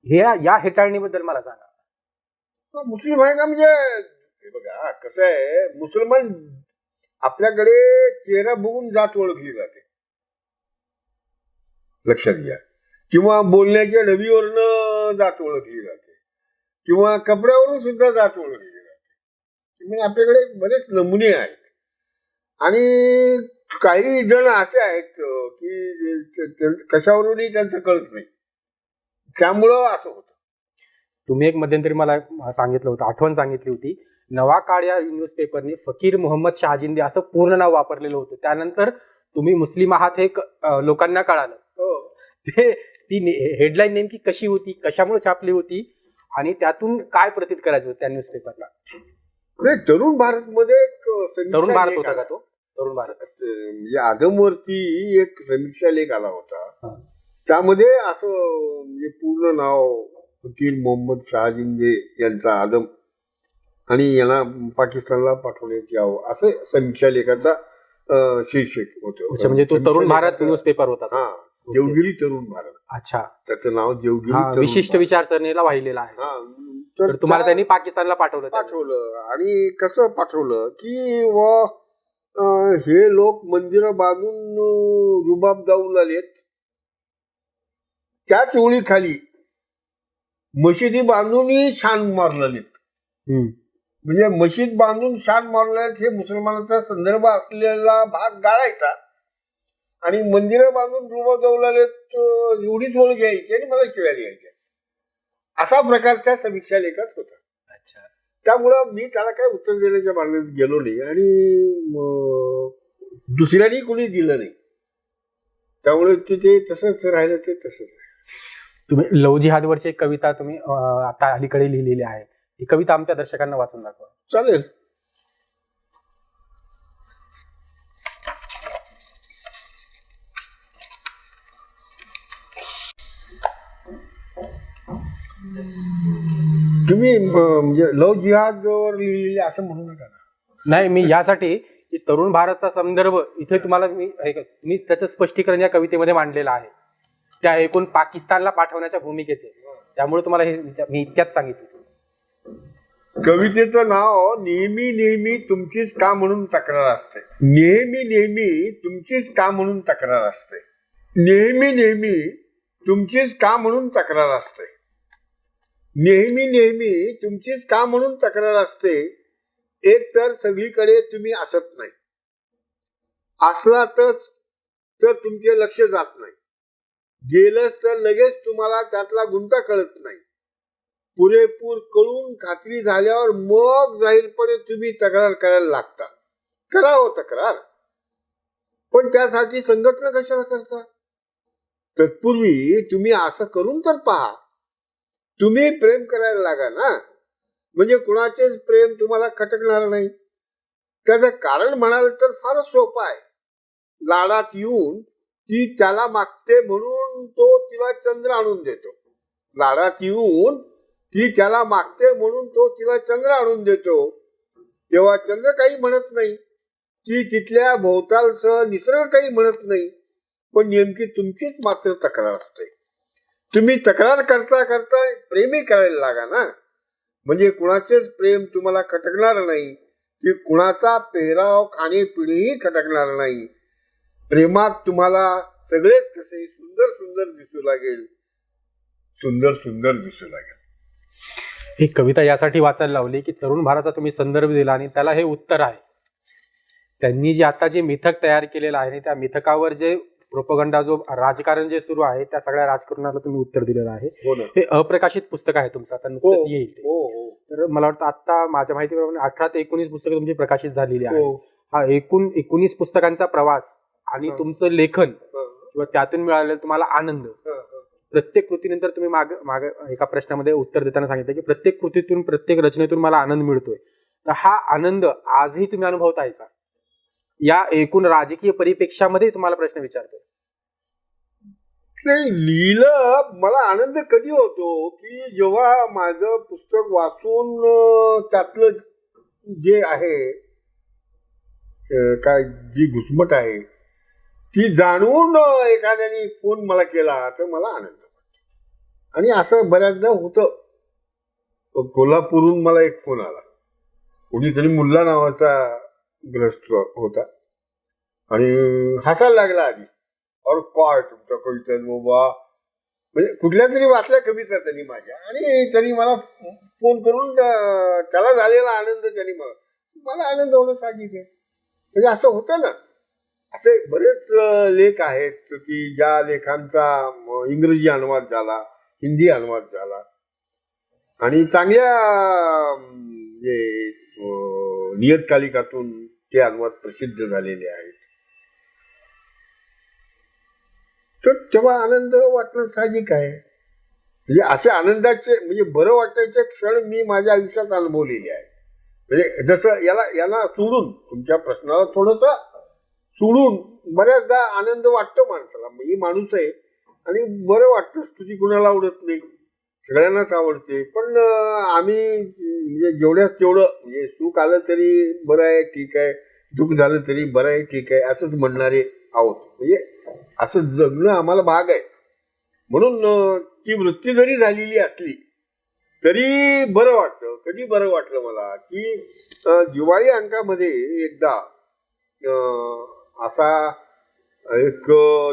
[SPEAKER 1] हे या हेटाळणीबद्दल मला सांगा.
[SPEAKER 2] मुस्लिम आहे का म्हणजे हे बघा कसं आहे, मुसलमान आपल्याकडे चेहरा बघून जात ओळखली जाते, लक्षात घ्या. किंवा बोलण्याच्या ढबीवरनं जात ओळखली जाते, किंवा कपड्यावरून सुद्धा जात ओळखली जाते. म्हणजे आपल्याकडे बरेच नमुने आहेत. आणि काही जण असे आहेत की कशावरूनही त्यांचं कळत नाही, त्यामुळं असं होतं.
[SPEAKER 1] तुम्ही एक मध्यंतरी मला सांगितलं होतं, आठवण सांगितली होती, नवा काळ या न्यूजपेपरने फकीर मोहम्मद शहाजिंदे असं पूर्ण नाव वापरलेलं होतं. त्यानंतर तुम्ही मुस्लिम आहात हे लोकांना कळालं. ती हेडलाईन नेमकी कशी होती, कशामुळे छापली होती आणि त्यातून काय प्रतीत करायचं होतं त्या न्यूजपेपरला?
[SPEAKER 2] नाही, तरुण भारत मध्ये एक
[SPEAKER 1] तरुण भारत होता का तो? तरुण भारत
[SPEAKER 2] या आदमवरती एक समीक्षा लेख आला होता. त्यामध्ये असं म्हणजे पूर्ण नाव फकीर मोहम्मद शहाजिंदे यांचा आदम आणि यांना पाकिस्तानला पाठवण्यात यावं असं समीक्षा लेखाचा शीर्षक होतं.
[SPEAKER 1] म्हणजे तो तरुण भारत न्यूजपेपर होता.
[SPEAKER 2] हा, देवगिरी तरुण भारत.
[SPEAKER 1] अच्छा,
[SPEAKER 2] त्याचं नाव देवगिरी
[SPEAKER 1] विशिष्ट विचारसरणीला वाहिलेला आहे. तर तुम्हाला त्यांनी पाकिस्तानला पाठवलं.
[SPEAKER 2] आणि कसं पाठवलं की हे लोक मंदिरं बांधून रुबाब दाऊ लागलेत, त्याच ओळीखाली मशिदी बांधूनही शान मारलेत. म्हणजे मशीद बांधून शान मारलेत हे मुसलमानाचा संदर्भ असलेला भाग गाळायचा आणि मंदिरं बांधून रुबाब दाऊ लागलेत एवढीच ओळ घ्यायची आणि मला शिव्या द्यायच्या, असा प्रकार त्या समीक्षा लेखात होता. त्यामुळं मी त्याला काय उत्तर देण्याच्या मागणीत गेलो नाही आणि दुसऱ्यानी कोणी दिलं नाही. त्यामुळे ते तसंच राहिलं, ते तसंच राहिलं.
[SPEAKER 1] तुम्ही लव जिहादवरची एक कविता तुम्ही आता अलीकडे लिहिलेली आहे, ती कविता आमच्या दर्शकांना वाचून दाखवा.
[SPEAKER 2] चालेल. तुम्ही म्हणजे लव जिहादवर लिहिलेले असं म्हणू नका.
[SPEAKER 1] नाही, मी यासाठी की तरुण भारतचा संदर्भ इथे तुम्हाला मी त्याचं स्पष्टीकरण या कवितेमध्ये मांडलेलं आहे, त्या एकूण पाकिस्तानला पाठवण्याच्या भूमिकेचे. त्यामुळे तुम्हाला हे मी इतक्यात सांगितलं.
[SPEAKER 2] कवितेचं नाव नेहमी नेहमी तुमचीच का म्हणून तक्रार असते. नेहमी नेहमी तुमचीच का म्हणून तक्रार असते. नेहमी नेहमी तुमचीच का म्हणून तक्रार असते. नेहमी नेहमी तुमचीच का म्हणून तक्रार असते. एक तर सगळीकडे तुम्ही असत नाही, असलातच तर तुमचे लक्ष जात नाही. गेलंच तर लगेच तुम्हाला त्यातला गुंता कळत नाही. पुरेपूर कळून खात्री झाल्यावर मग जाहीरपणे तुम्ही तक्रार करायला लागता. करावं तक्रार, पण त्यासाठी संघटना कशाला करता? तत्पूर्वी तुम्ही असं करून तर पहा. तुम्ही प्रेम करायला लागा ना, म्हणजे कुणाचेच प्रेम तुम्हाला खटकणार नाही. त्याचं कारण म्हणाल तर फारच सोपं आहे. लाडात येऊन ती त्याला मागते म्हणून तो तिला चंद्र आणून देतो. लाडात येऊन ती त्याला मागते म्हणून तो तिला चंद्र आणून देतो. तेव्हा चंद्र काही म्हणत नाही, ती तिथल्या भोवतालसह निसर्ग काही म्हणत नाही. पण नेमकी तुमचीच मात्र तक्रार असते. तुम्ही तक्रार करता करता प्रेमही करायला लागा ना, म्हणजे कुणाचेच प्रेम तुम्हाला खटकणार नाही, की कुणाचा पेहराव खाणेपिणेही खटकणार नाही. प्रेमात तुम्हाला सगळेच कसे सुंदर सुंदर दिसू लागेल, सुंदर सुंदर दिसू लागेल.
[SPEAKER 1] ही कविता यासाठी वाचायला लावली की तरुण भारताचा तुम्ही संदर्भ दिला आणि त्याला हे उत्तर आहे. त्यांनी जे आता जे मिथक तयार केलेलं आहे त्या मिथकावर जे प्रोपगंडा जो राजकारण जे सुरू आहे त्या सगळ्या राजकारणाला तुम्ही उत्तर दिलेलं आहे. हे अप्रकाशित पुस्तक आहे तुमचं, आता नुकतंच येईल ते. तर मला वाटतं आता माझ्या माहितीप्रमाणे 18 ते 19 पुस्तकं तुमची प्रकाशित झालेली आहे. हा एकूण 19 पुस्तकांचा प्रवास आणि तुमचं लेखन किंवा त्यातून मिळालेला तुम्हाला आनंद, प्रत्येक कृतीनंतर तुम्ही माग एका प्रश्नामध्ये उत्तर देताना सांगितलं की प्रत्येक कृतीतून प्रत्येक रचनेतून मला आनंद मिळतोय. तर हा आनंद आजही तुम्ही अनुभवताय का? या एकूण राजकीय परिप्रेक्षामध्ये तुम्हाला प्रश्न विचारतो.
[SPEAKER 2] नाही, लिहिलं मला आनंद कधी होतो की जेव्हा माझं पुस्तक वाचून त्यातलं जे आहे काय जी घुसमट आहे ती जाणून एखाद्याने फोन मला केला तर मला आनंद वाटतो. आणि असं बऱ्याचदा होतं. कोल्हापूरहून मला एक फोन आला, कोणीतरी मुल्ला नावाचा ग्रस्त होता आणि हसायला लागला आधी. और काय तुमच्या कविता बाबा, म्हणजे कुठल्या तरी वाचल्या कविता त्यांनी माझ्या, आणि त्यांनी मला फोन करून त्याला झालेला आनंद त्यांनी मला आनंद होणं साहजिक आहे. म्हणजे असं होतं ना. असे बरेच लेख आहेत की ज्या लेखांचा इंग्रजी अनुवाद झाला, हिंदी अनुवाद झाला आणि चांगल्या नियतकालिकातून ते अनुवाद प्रसिद्ध झालेले आहेत. तर तेव्हा आनंद वाटणं साहजिक आहे. म्हणजे असे आनंदाचे म्हणजे बरं वाटायचे क्षण मी माझ्या आयुष्यात अनुभवलेले आहे. म्हणजे जसं याला सोडून, तुमच्या प्रश्नाला थोडंसं सोडून बऱ्याचदा आनंद वाटतो माणसाला. मी माणूस आहे आणि बरं वाटतं. स्तुती कुणाला आवडत नाही, सगळ्यांनाच आवडते. पण आम्ही म्हणजे जेवढ्याच तेवढं, म्हणजे सुख आलं तरी बरं आहे ठीक आहे, दुःख झालं तरी बरं आहे ठीक आहे असंच म्हणणारे आहोत. म्हणजे असं जगणं आम्हाला भाग आहे. म्हणून ती वृत्ती जरी झालेली असली तरी बरं वाटतं. कधी बरं वाटलं मला की दिवाळी अंकामध्ये एकदा असा एक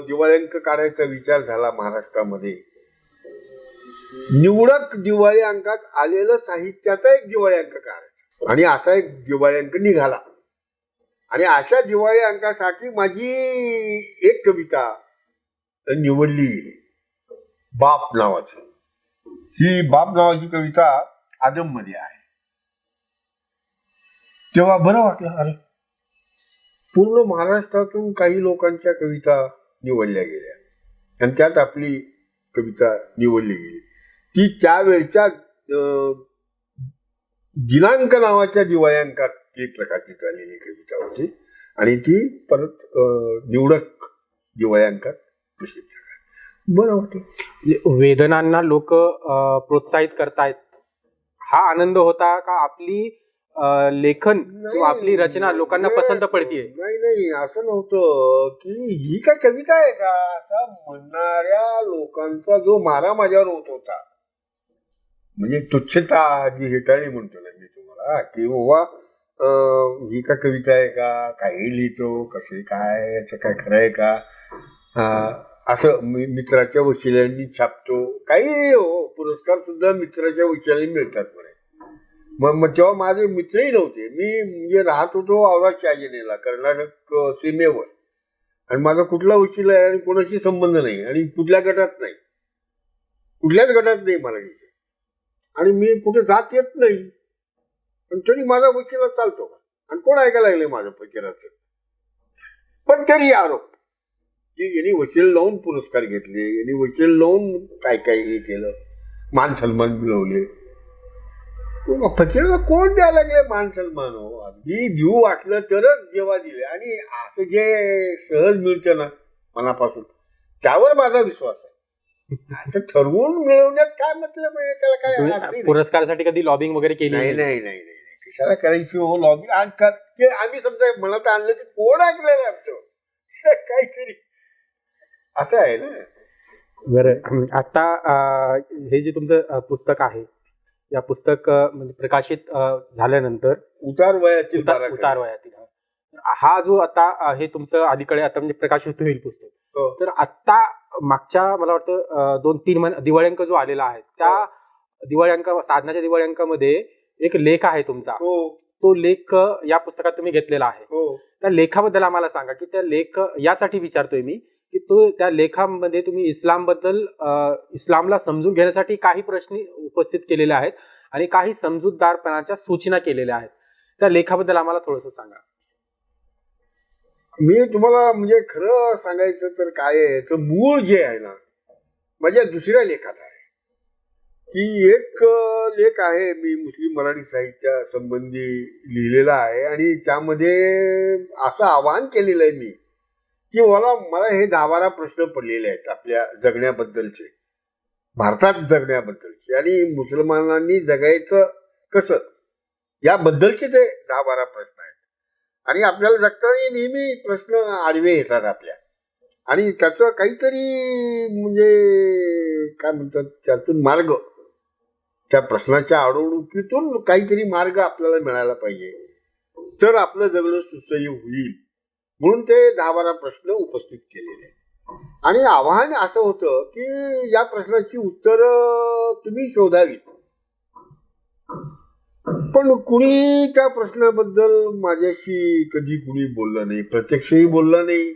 [SPEAKER 2] दिवाळी अंक काढायचा विचार झाला महाराष्ट्रामध्ये. निवडक दिवाळी अंकात आलेलं साहित्याचा एक दिवाळी अंक काढायचा आणि असा एक दिवाळी अंक निघाला. आणि अशा दिवाळी अंकासाठी माझी एक कविता निवडली गेली, बाप नावाची. ही बाप नावाची कविता आदममध्ये आहे. तेव्हा बरं वाटलं, अरे पूर्ण महाराष्ट्रातून काही लोकांच्या कविता निवडल्या गेल्या आणि त्यात आपली कविता निवडली गेली. ती त्यावेळच्या दिनांक नावाच्या दिवाळी अंकात ती प्रकाशित झालेली कविता होती आणि ती परत निवडक दिवाळी अंकात प्रसिद्ध झाली. बरं वाटलं.
[SPEAKER 1] वेदनांना लोक प्रोत्साहित करतायत, हा आनंद होता का? आपली लेखन किंवा आपली रचना लोकांना पसंत पडतीये?
[SPEAKER 2] नाही, असं नव्हतं की ही काय कविता आहे का असा म्हणणाऱ्या लोकांचा जो मारा माझ्यावर होत होता. म्हणजे तुच्छता जी हेटाळी म्हणतो ना मी तुम्हाला, की बाबा ही का कविता आहे का, काही लिहितो कसे काय, याचं काय खरं आहे का, असं मित्राच्या वशिल्यांनी छापतो काही. हो, पुरस्कार सुद्धा मित्राच्या वशिल्यांनी मिळतात म्हणे. मग तेव्हा माझे मित्रही नव्हते. मी म्हणजे राहत होतो औरंगाबाद शहाजिनेला, कर्नाटक सीमेवर, आणि माझा कुठला वकील आहे आणि कोणाशी संबंध नाही आणि कुठल्या गटात नाही, कुठल्याच गटात नाही मराठीचे, आणि मी कुठे जात येत नाही, पण तरी माझा वकिला चालतो का? आणि कोण ऐकायला लागले माझं वकिलाचं? पण तरी आरोप की यांनी वकील लावून पुरस्कार घेतले, यांनी वकील लावून काय काय हे केलं, मान सन्मान मिळवले. फकीराला कोण द्यायला लागले मान सन्मान? हो, अगदी देऊ वाटलं तरच जेव्हा दिले, आणि असं जे सहज मिळतं ना मनापासून, त्यावर माझा विश्वास आहे. असं ठरवून मिळवण्यात काय मतलब आहे? त्याला काय अर्थ
[SPEAKER 1] तुम्ही
[SPEAKER 2] नाही.
[SPEAKER 1] पुरस्कारासाठी कधी लॉबिंग वगैरे केली
[SPEAKER 2] नाही
[SPEAKER 1] नाही?
[SPEAKER 2] नाही नाही नाही नाही. कशाला करायची हो लॉबी? आम्ही समजा मनात आणलं की कोण ऐकलं नाही आमचं काहीतरी असं आहे ना.
[SPEAKER 1] बरं, आता हे जे तुमचं पुस्तक आहे, या पुस्तक म्हणजे प्रकाशित झाल्यानंतर
[SPEAKER 2] उतार वयातील
[SPEAKER 1] उतार वयातील हा जो आता हे तुमचं अलीकडे आता म्हणजे प्रकाशित होईल पुस्तक,
[SPEAKER 2] हो.
[SPEAKER 1] तर आता मागच्या मला वाटतं 2-3 महिने दिवाळी जो आलेला आहे, त्या दिवाळी साधनाच्या दिवाळी एक लेख आहे तुमचा.
[SPEAKER 2] हो
[SPEAKER 1] तो लेख या पुस्तकात तुम्ही घेतलेला आहे.
[SPEAKER 2] हो.
[SPEAKER 1] त्या लेखाबद्दल आम्हाला सांगा की त्या लेख यासाठी विचारतोय मी की तो त्या लेखामध्ये तुम्ही इस्लामला समजून घेण्यासाठी काही प्रश्न उपस्थित केलेले आहेत आणि काही समजूतदारपणाच्या सूचना केलेल्या आहेत. त्या लेखाबद्दल आम्हाला थोडंसं सांगा.
[SPEAKER 2] मी तुम्हाला म्हणजे खरं सांगायचं तर काय आहे, याचं मूळ जे आहे ना माझ्या दुसऱ्या लेखात आहे, की एक लेख आहे मी मुस्लिम मराठी साहित्या संबंधी लिहिलेला आहे, आणि त्यामध्ये असं आवाहन केलेलं आहे मी की मला हे 10-12 प्रश्न पडलेले आहेत आपल्या जगण्याबद्दलचे, भारतात जगण्याबद्दलचे, आणि मुसलमानांनी जगायचं कसं याबद्दलचे ते 10-12 प्रश्न आहेत. आणि आपल्याला जगताना नेहमी प्रश्न आडवे येतात आपल्या, आणि त्याचं काहीतरी म्हणजे काय म्हणतात त्यातून मार्ग, त्या प्रश्नाच्या अडवणुकीतून काहीतरी मार्ग आपल्याला मिळायला पाहिजे, तर आपलं जगणं सुसह्य होईल, म्हणून ते 10-12 प्रश्न उपस्थित केलेले आहेत. आणि आव्हान असं होतं की या प्रश्नाची उत्तरं तुम्ही शोधावीत, पण कुणी त्या प्रश्नाबद्दल माझ्याशी कधी कुणी बोललं नाही, प्रत्यक्षही बोललं नाही,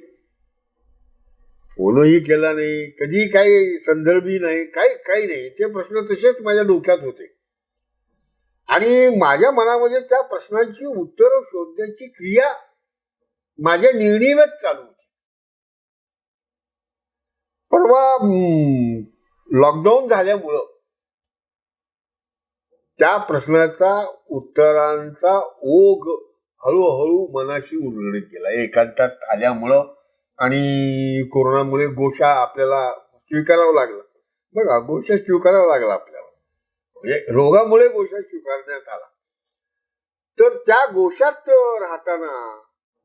[SPEAKER 2] फोनही केला नाही, कधी काही संदर्भी नाही, काही नाही. ते प्रश्न तसेच माझ्या डोक्यात होते, आणि माझ्या मनामध्ये त्या प्रश्नांची उत्तरं शोधण्याची क्रिया माझ्या निर्णीवच चालू होती. परवा लॉकडाऊन झाल्यामुळं त्या प्रश्नाचा उत्तरांचा ओघ हळूहळू मनाशी उलगडत गेला, एकांतात आल्यामुळं, आणि कोरोनामुळे गोषा आपल्याला स्वीकारावा लागला. बघा, गोषा स्वीकारावा लागला आपल्याला, म्हणजे रोगामुळे गोषा स्वीकारण्यात आला. तर त्या गोशात राहताना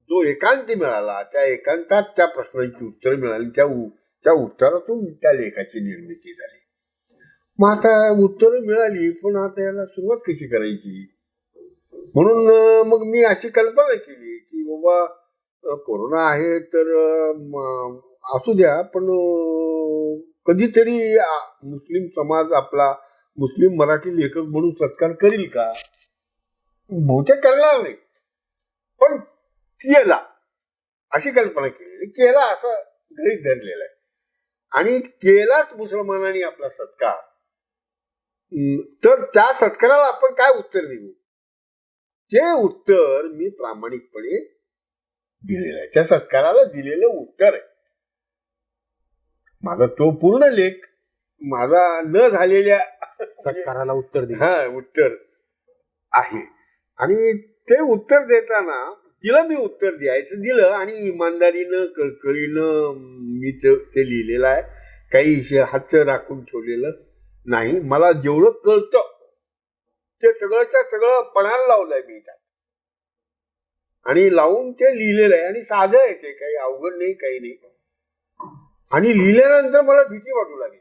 [SPEAKER 2] जो एकांत मिळाला, त्या एकांतात त्या प्रश्नांची उत्तर मिळाली, त्या उत्तरातून त्या लेखाची निर्मिती झाली. मग आता उत्तरं मिळाली, पण आता याला सुरुवात कशी करायची, म्हणून मग मी अशी कल्पना केली की बाबा कोरोना आहे तर असू द्या, पण कधीतरी मुस्लिम समाज आपला मुस्लिम मराठी लेखक म्हणून सत्कार करील का? बहुतेक करणार नाही, पण केला अशी कल्पना केली, केला असं गृहीत धरलेलं आहे, आणि केलाच मुसलमानांनी आपला सत्कार, तर त्या सत्काराला आपण काय उत्तर देऊ? ते उत्तर मी प्रामाणिकपणे दिलेलं आहे, त्या सत्काराला दिलेलं उत्तर आहे. माझा तो पूर्ण लेख माझा न झालेल्या
[SPEAKER 1] सत्काराला उत्तर दिलं.
[SPEAKER 2] उत्तर आहे, आणि ते उत्तर देताना मी उत्तर द्यायचं दिलं, आणि इमानदारीनं कळकळीनं मी ते लिहिलेलं आहे, काही हातचं राखून ठेवलेलं नाही. मला जेवढं कळतं ते सगळंच्या सगळं पणाला लावलंय मी त्यात, आणि लावून ते लिहिलेलं आहे, आणि साधं आहे ते, काही अवघड नाही, काही नाही. आणि लिहिल्यानंतर मला भीती वाटू लागली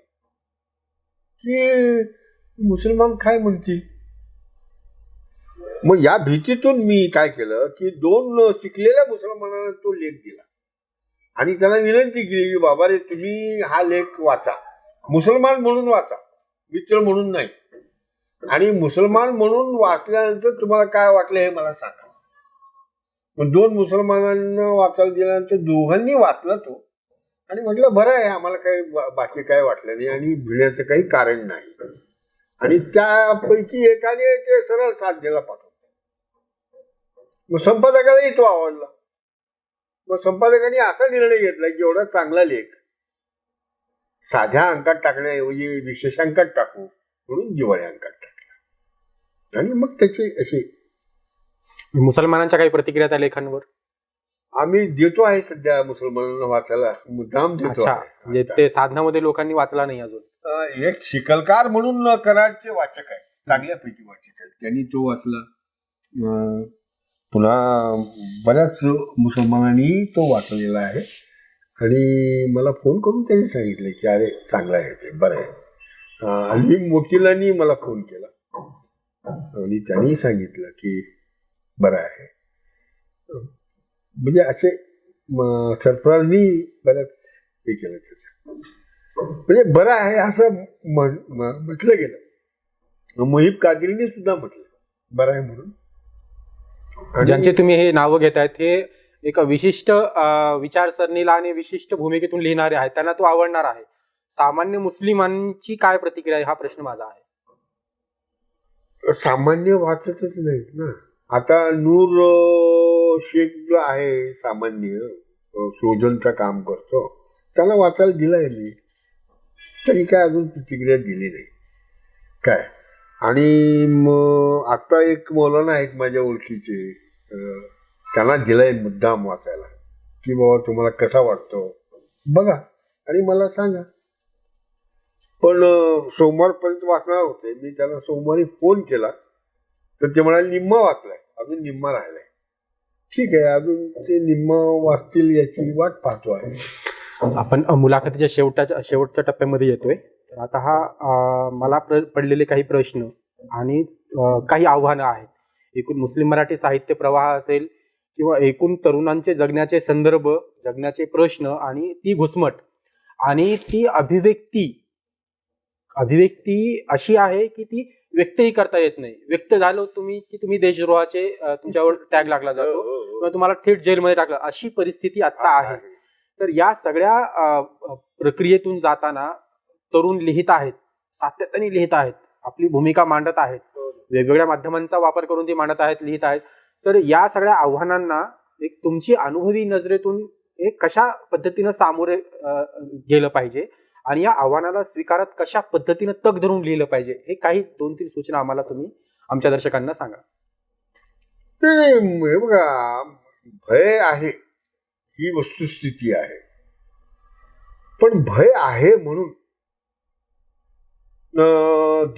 [SPEAKER 2] की मुसलमान काय म्हणतील. मग या भीतीतून मी काय केलं की 2 शिकलेल्या मुसलमानांना तो लेख दिला, आणि त्यांना विनंती केली की बाबा रे, तुम्ही हा लेख वाचा, मुसलमान म्हणून वाचा, मित्र म्हणून नाही, आणि मुसलमान म्हणून वाचल्यानंतर तुम्हाला काय वाटलं हे मला सांगा. मग 2 मुसलमानांना वाचायला दिल्यानंतर दोघांनी वाचला तो आणि म्हटलं बरं आहे, आम्हाला काही बाकी काय वाटलं नाही आणि भिण्याचं काही कारण नाही. आणि त्यापैकी एकाने ते सरळ साध्याला पाठवलं. मग संपादकालाही तो आवडला. मग संपादकाने असा निर्णय घेतला की एवढा चांगला लेख साध्या अंकात टाकण्याऐवजी विशेषांकात टाकू म्हणून दिवाळी अंकात टाकला. आणि मग त्याचे असे
[SPEAKER 1] मुसलमानांच्या काही प्रतिक्रिया त्या लेखांवर
[SPEAKER 2] आम्ही देतो आहे सध्या मुसलमानांना वाचायला, मुद्दाम देतो
[SPEAKER 1] अच्छा,
[SPEAKER 2] आहे.
[SPEAKER 1] म्हणजे ते साधनामध्ये लोकांनी वाचला नाही अजून.
[SPEAKER 2] एक शिकलकार म्हणून कराडचे वाचक आहेत, चांगल्यापैकी वाचक आहेत, त्यांनी तो वाचला. पुन्हा बऱ्याच मुसलमानांनी तो वाचलेला आहे आणि मला फोन करून त्यांनी सांगितलं की अरे चांगला आहे, ते बरं आहे. अलीम वकिलांनी मला फोन केला आणि त्यांनी सांगितलं की बरं आहे. म्हणजे असे सरफराजनी बऱ्याच हे केलं त्याचं, म्हणजे बरं आहे असं म्हटलं गेलं. मुहिब कादरीने सुद्धा म्हटलं बरं आहे म्हणून.
[SPEAKER 1] ज्यांचे तुम्ही हे नावं घेतायत हे एक विशिष्ट विचारसरणीला आणि विशिष्ट भूमिकेतून लिहिणारे आहेत, त्यांना तो आवडणार आहे. सामान्य मुस्लिमांची काय प्रतिक्रिया आहे हा प्रश्न माझा आहे.
[SPEAKER 2] सामान्य वाचतच नाहीत ना. आता नूर शेख जो आहे सामान्य शोधनचं काम करतो, त्याला वाचायला दिलाय मी, तरी काय अजून प्रतिक्रिया दिली नाही काय. आणि मग आता एक मौलाना आहेत माझ्या ओळखीचे, त्यांना दिलाय मुद्दाम वाचायला की बाबा तुम्हाला कसा वाटतो बघा आणि मला सांगा. पण सोमवारपर्यंत वाचणार होते मी, त्यांना सोमवारी फोन केला तर ते म्हणाले निम्मा वाचलाय, अजून निम्मा राहिलाय. ठीक आहे, अजून ते निम्मा वाचतील याची वाट पाहतो आहे.
[SPEAKER 1] आपण मुलाखतीच्या शेवटच्या टप्प्यामध्ये येतोय. तर आता हा मला पडलेले काही प्रश्न आणि काही आव्हानं आहेत. एकूण मुस्लिम मराठी साहित्य प्रवाह असेल किंवा एकूण तरुणांचे जगण्याचे संदर्भ, जगण्याचे प्रश्न आणि ती घुसमट आणि ती अभिव्यक्ती अशी आहे की ती व्यक्तही करता येत नाही. व्यक्त झालो तुम्ही की तुम्ही देशद्रोहाचे तुमच्यावर टॅग लागला जातो किंवा तुम्हाला थेट जेलमध्ये टाकला, अशी परिस्थिती आता आहे. तर या सगळ्या प्रक्रियेतून जाताना तरुण लिहित आहेत, सातत्याने लिहित आहेत, आपली भूमिका मांडत आहेत, वेगवेगळ्या माध्यमांचा वापर करून ती मांडत आहेत, लिहित आहेत. तर या सगळ्या आव्हानांना एक तुमची अनुभवी नजरेतून एक कशा पद्धतीनं सामोरे गेलं पाहिजे आणि या आव्हानाला स्वीकारत कशा पद्धतीनं तग धरून लिहिलं पाहिजे, हे काही 2-3 सूचना आम्हाला तुम्ही आमच्या दर्शकांना सांगा.
[SPEAKER 2] हे बघा, भय आहे ही वस्तुस्थिती आहे, पण भय आहे म्हणून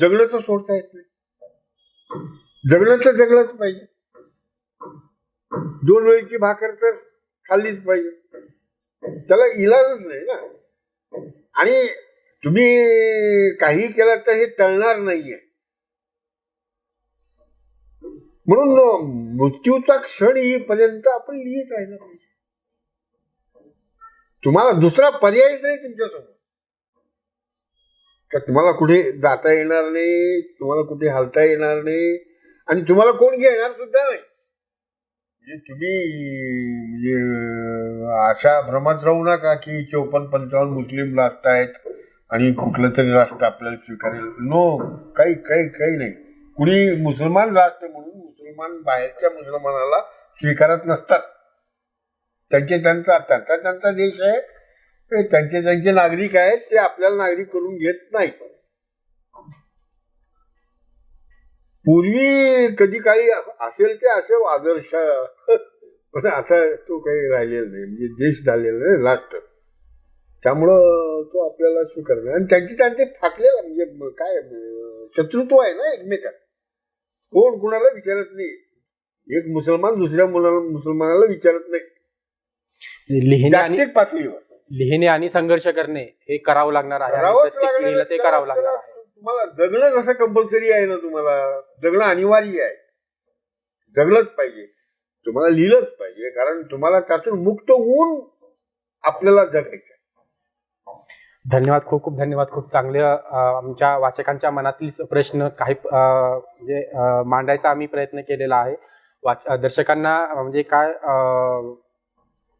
[SPEAKER 2] जगणं तर सोडता येत नाही. जगणं तर जगलंच पाहिजे. 2 वेळची भाकर तर खाल्लीच पाहिजे, त्याला इलाजच नाही ना. आणि तुम्ही काही केलं तर हे टळणार नाहीये. म्हणून मृत्यूचा क्षण येईपर्यंत आपण लिहित राहिलं पाहिजे. तुम्हाला दुसरा पर्यायच नाही तुमच्यासमोर. का तुम्हाला कुठे जाता येणार नाही, तुम्हाला कुठे हलता येणार नाही आणि तुम्हाला कोण घेणार सुद्धा नाही. म्हणजे तुम्ही अशा भ्रमात राहू नका की 54-55 मुस्लिम राष्ट्र आहेत आणि कुठलं तरी राष्ट्र आपल्याला स्वीकारेल. नो, काही नाही. कुणी मुसलमान राष्ट्र म्हणून मुसलमान बाहेरच्या मुसलमानाला स्वीकारत नसतात. त्यांचा देश आहे, त्यांचे नागरिक आहेत, ते आपल्याला नागरिक करून घेत नाहीत. पूर्वी कधी काही असेल ते असे आदर्श, पण आता तो काही राहिलेला नाही. म्हणजे देश झालेला नाही, राष्ट्र. त्यामुळं तो आपल्याला स्वीकारणार. आणि त्यांचे फाटलेला म्हणजे काय शत्रुत्व आहे ना एकमेकात. कोण कुणाला विचारत नाही. एक मुसलमान दुसऱ्या मुसलमानाला विचारत नाही. जागतिक पातळीवर
[SPEAKER 1] लिहिणे आणि संघर्ष करणे हे करावं लागणार आहे. ते करावं लागणार आहे.
[SPEAKER 2] तुम्हाला जगणं जसं कंपल्सरी आहे ना, तुम्हाला जगणं अनिवार्य आहे. जगलंच पाहिजे, तुम्हाला लिहिलंच पाहिजे, कारण तुम्हाला त्यातून मुक्त होऊन आपल्याला जगायचं आहे.
[SPEAKER 1] धन्यवाद, खूप खूप धन्यवाद. खूप चांगले आमच्या वाचकांच्या मनातील प्रश्न काही म्हणजे मांडायचा आम्ही प्रयत्न केलेला आहे. दर्शकांना म्हणजे काय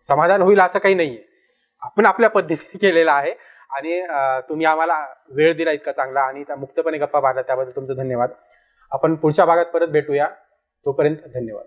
[SPEAKER 1] समाधान होईल असं काही नाहीये. आपण आपल्या पद्धतीने केलेलं आहे आणि तुम्ही आम्हाला वेळ दिला इतका चांगला आणि मुक्तपणे गप्पा मारला त्याबद्दल तुमचं धन्यवाद. आपण पुढच्या भागात परत भेटूया. तोपर्यंत धन्यवाद.